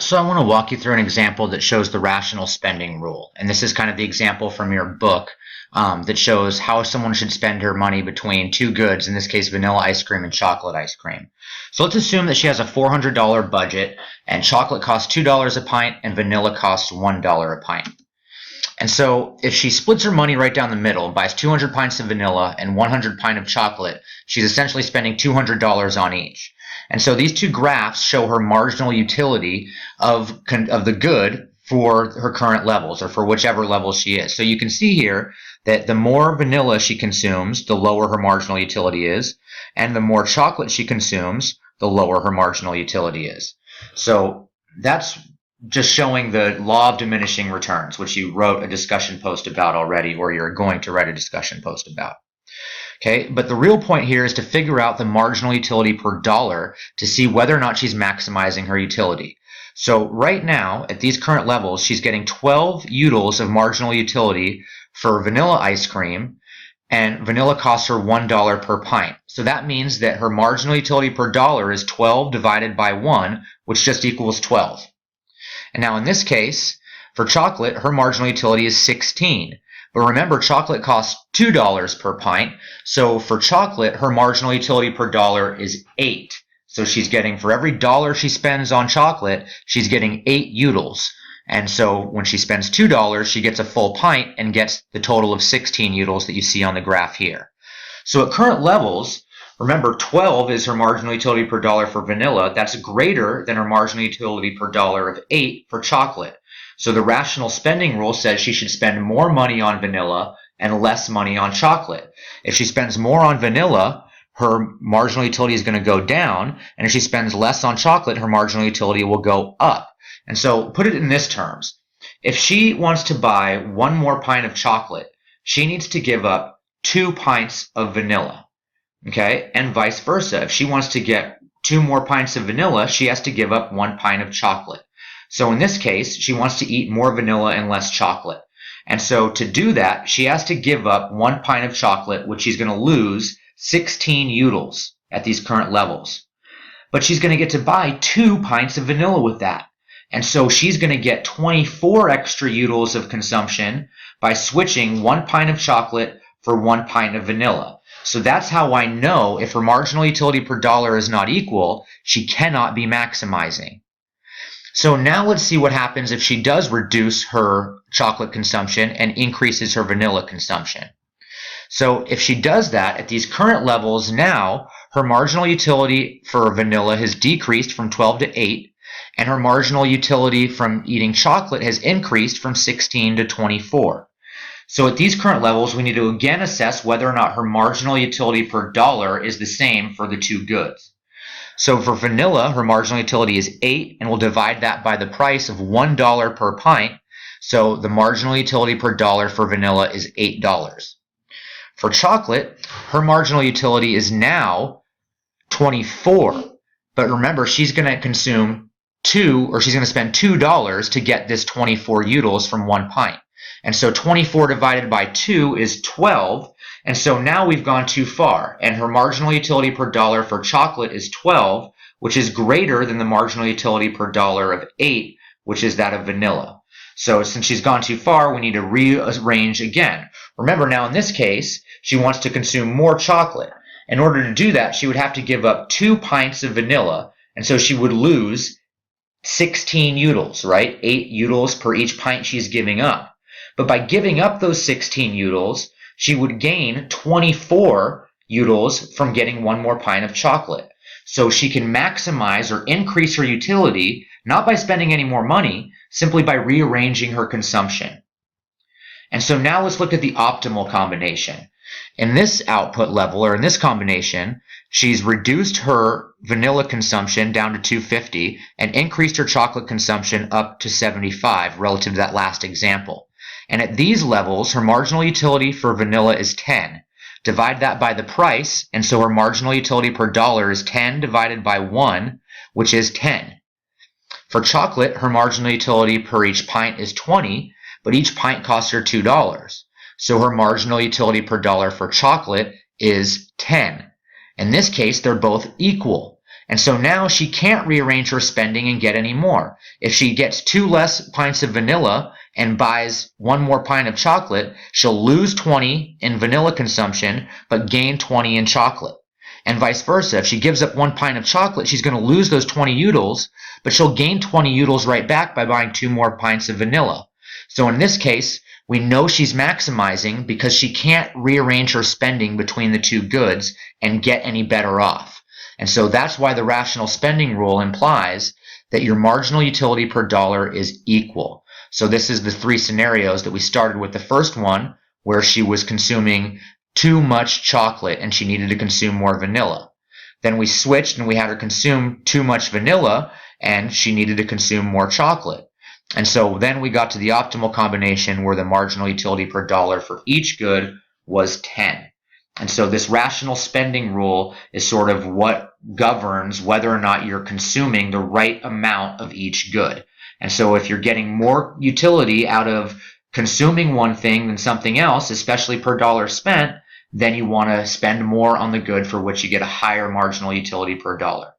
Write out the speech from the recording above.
So I want to walk you through an example that shows the rational spending rule. And this is kind of the example from your book that shows how someone should spend her money between two goods, in this case, vanilla ice cream and chocolate ice cream. So let's assume that she has a $400 budget and chocolate costs $2 a pint and vanilla costs $1 a pint. And so if she splits her money right down the middle and buys 200 pints of vanilla and 100 pints of chocolate, she's essentially spending $200 on each. And so these two graphs show her marginal utility of the good for her current levels, or for whichever level she is. So you can see here that the more vanilla she consumes, the lower her marginal utility is, and the more chocolate she consumes, the lower her marginal utility is. So that's just showing the law of diminishing returns, which you wrote a discussion post about already, or you're going to write a discussion post about. Okay, but the real point here is to figure out the marginal utility per dollar to see whether or not she's maximizing her utility. So right now, at these current levels, she's getting 12 utils of marginal utility for vanilla ice cream, and vanilla costs her $1 per pint. So that means that her marginal utility per dollar is 12 divided by 1, which just equals 12. And now in this case, for chocolate, her marginal utility is 16. But remember, chocolate costs $2 per pint. So for chocolate, her marginal utility per dollar is 8. So she's getting, for every dollar she spends on chocolate, she's getting 8 utils. And so when she spends $2, she gets a full pint and gets the total of 16 utils that you see on the graph here. So at current levels, remember, 12 is her marginal utility per dollar for vanilla. That's greater than her marginal utility per dollar of 8 for chocolate. So the rational spending rule says she should spend more money on vanilla and less money on chocolate. If she spends more on vanilla, her marginal utility is going to go down, and if she spends less on chocolate, her marginal utility will go up. And so put it in this terms. If she wants to buy one more pint of chocolate, she needs to give up 2 pints of vanilla. Okay, and vice versa. If she wants to get 2 more pints of vanilla, she has to give up 1 pint of chocolate. So in this case, she wants to eat more vanilla and less chocolate. And so to do that, she has to give up 1 pint of chocolate, which she's going to lose 16 utils at these current levels. But she's going to get to buy 2 pints of vanilla with that. And so she's going to get 24 extra utils of consumption by switching 1 pint of chocolate for 1 pint of vanilla. So that's how I know if her marginal utility per dollar is not equal, she cannot be maximizing. So now let's see what happens if she does reduce her chocolate consumption and increases her vanilla consumption. So if she does that at these current levels now, her marginal utility for vanilla has decreased from 12 to 8, and her marginal utility from eating chocolate has increased from 16 to 24. So at these current levels, we need to again assess whether or not her marginal utility per dollar is the same for the two goods. So for vanilla, her marginal utility is 8, and we'll divide that by the price of $1 per pint. So the marginal utility per dollar for vanilla is $8. For chocolate, her marginal utility is now 24. But remember, she's going to consume she's going to spend $2 to get this 24 utils from 1 pint. And so 24 divided by 2 is 12. And so now we've gone too far. And her marginal utility per dollar for chocolate is 12, which is greater than the marginal utility per dollar of 8, which is that of vanilla. So since she's gone too far, we need to rearrange again. Remember now in this case, she wants to consume more chocolate. In order to do that, she would have to give up 2 pints of vanilla. And so she would lose 16 utils, right? 8 utils per each pint she's giving up. But by giving up those 16 utils, she would gain 24 utils from getting 1 more pint of chocolate. So she can maximize or increase her utility, not by spending any more money, simply by rearranging her consumption. And so now let's look at the optimal combination. In this output level, or in this combination, she's reduced her vanilla consumption down to 250 and increased her chocolate consumption up to 75 relative to that last example. And at these levels, her marginal utility for vanilla is 10. Divide that by the price, and so her marginal utility per dollar is 10 divided by 1, which is 10. For chocolate, her marginal utility per each pint is 20, but each pint costs her $2. So her marginal utility per dollar for chocolate is 10. In this case, they're both equal. And so now she can't rearrange her spending and get any more. If she gets 2 less pints of vanilla and buys 1 more pint of chocolate, she'll lose 20 in vanilla consumption, but gain 20 in chocolate. And vice versa. If she gives up 1 pint of chocolate, she's going to lose those 20 utils, but she'll gain 20 utils right back by buying 2 more pints of vanilla. So in this case, we know she's maximizing because she can't rearrange her spending between the 2 goods and get any better off. And so that's why the rational spending rule implies that your marginal utility per dollar is equal. So this is the 3 scenarios that we started with. The first one, where she was consuming too much chocolate and she needed to consume more vanilla. Then we switched and we had her consume too much vanilla and she needed to consume more chocolate. And so then we got to the optimal combination where the marginal utility per dollar for each good was 10. And so this rational spending rule is sort of what governs whether or not you're consuming the right amount of each good. And so if you're getting more utility out of consuming one thing than something else, especially per dollar spent, then you want to spend more on the good for which you get a higher marginal utility per dollar.